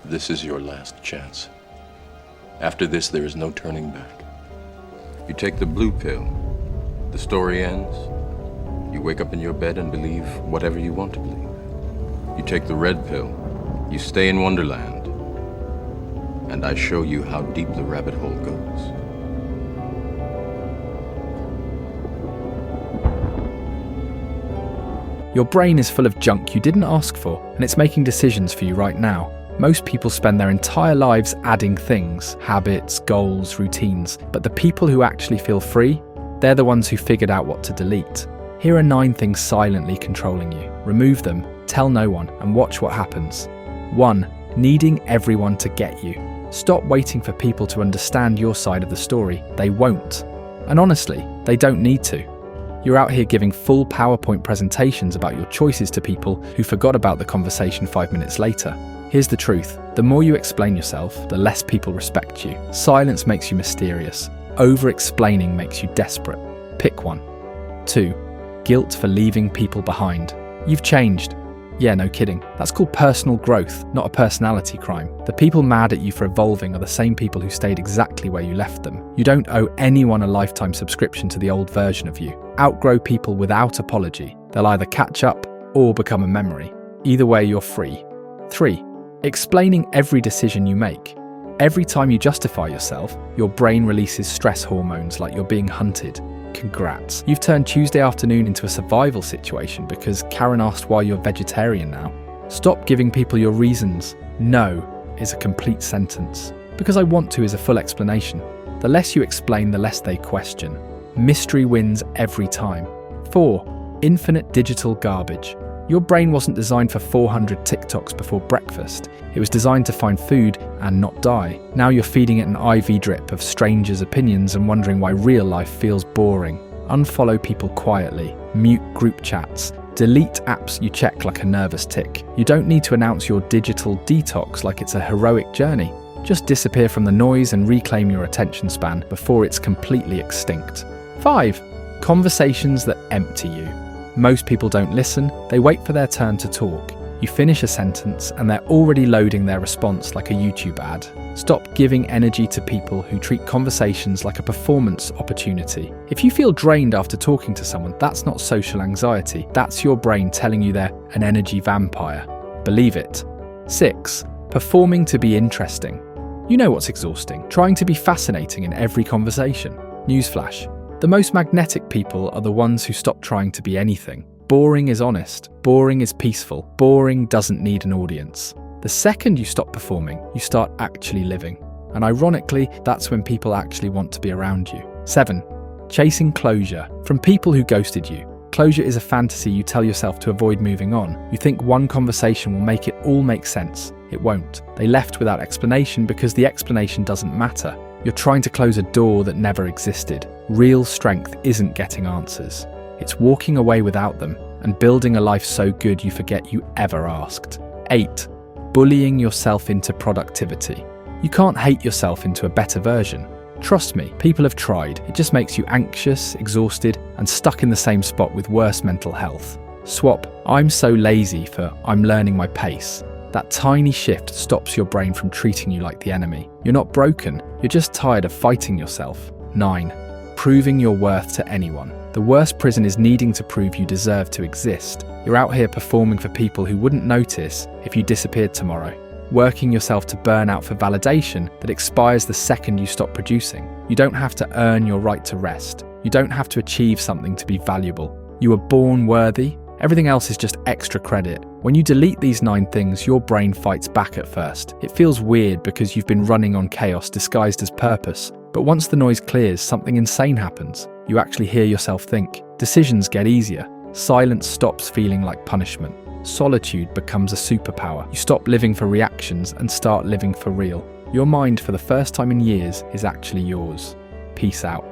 This is your last chance. After this, there is no turning back. You take the blue pill, the story ends. You wake up in your bed and believe whatever you want to believe. You take the red pill, you stay in Wonderland, and I show you how deep the rabbit hole goes. Your brain is full of junk you didn't ask for, and it's making decisions for you right now. Most people spend their entire lives adding things, habits, goals, routines, but the people who actually feel free, they're the ones who figured out what to delete. Here are 9 things silently controlling you. Remove them, tell no one, and watch what happens. 1. Needing everyone to get you. Stop waiting for people to understand your side of the story. They won't. And honestly, they don't need to. You're out here giving full PowerPoint presentations about your choices to people who forgot about the conversation 5 minutes later. Here's the truth. The more you explain yourself, the less people respect you. Silence makes you mysterious. Over-explaining makes you desperate. Pick one. 2. Guilt for leaving people behind. You've changed. Yeah, no kidding. That's called personal growth, not a personality crime. The people mad at you for evolving are the same people who stayed exactly where you left them. You don't owe anyone a lifetime subscription to the old version of you. Outgrow people without apology. They'll either catch up or become a memory. Either way, you're free. 3. Explaining every decision you make. Every time you justify yourself, your brain releases stress hormones like you're being hunted. Congrats. You've turned Tuesday afternoon into a survival situation because Karen asked why you're vegetarian now. Stop giving people your reasons. No is a complete sentence. Because I want to is a full explanation. The less you explain, the less they question. Mystery wins every time. 4. Infinite digital garbage. Your brain wasn't designed for 400 TikToks before breakfast. It was designed to find food and not die. Now you're feeding it an IV drip of strangers' opinions and wondering why real life feels boring. Unfollow people quietly. Mute group chats. Delete apps you check like a nervous tick. You don't need to announce your digital detox like it's a heroic journey. Just disappear from the noise and reclaim your attention span before it's completely extinct. 5. Conversations that empty you. Most people don't listen, they wait for their turn to talk. You finish a sentence and they're already loading their response like a YouTube ad. Stop giving energy to people who treat conversations like a performance opportunity. If you feel drained after talking to someone, that's not social anxiety. That's your brain telling you they're an energy vampire. Believe it. 6. Performing to be interesting. You know what's exhausting? Trying to be fascinating in every conversation. Newsflash. The most magnetic people are the ones who stop trying to be anything. Boring is honest. Boring is peaceful. Boring doesn't need an audience. The second you stop performing, you start actually living. And ironically, that's when people actually want to be around you. 7. Chasing closure. From people who ghosted you. Closure is a fantasy you tell yourself to avoid moving on. You think one conversation will make it all make sense. It won't. They left without explanation because the explanation doesn't matter. You're trying to close a door that never existed. Real strength isn't getting answers. It's walking away without them and building a life so good you forget you ever asked. 8. Bullying yourself into productivity. You can't hate yourself into a better version. Trust me, people have tried. It just makes you anxious, exhausted, and stuck in the same spot with worse mental health. Swap "I'm so lazy" for "I'm learning my pace." That tiny shift stops your brain from treating you like the enemy. You're not broken, you're just tired of fighting yourself. 9. Proving your worth to anyone. The worst prison is needing to prove you deserve to exist. You're out here performing for people who wouldn't notice if you disappeared tomorrow. Working yourself to burn out for validation that expires the second you stop producing. You don't have to earn your right to rest. You don't have to achieve something to be valuable. You were born worthy. Everything else is just extra credit. When you delete these 9 things, your brain fights back at first. It feels weird because you've been running on chaos disguised as purpose. But once the noise clears, something insane happens. You actually hear yourself think. Decisions get easier. Silence stops feeling like punishment. Solitude becomes a superpower. You stop living for reactions and start living for real. Your mind, for the first time in years, is actually yours. Peace out.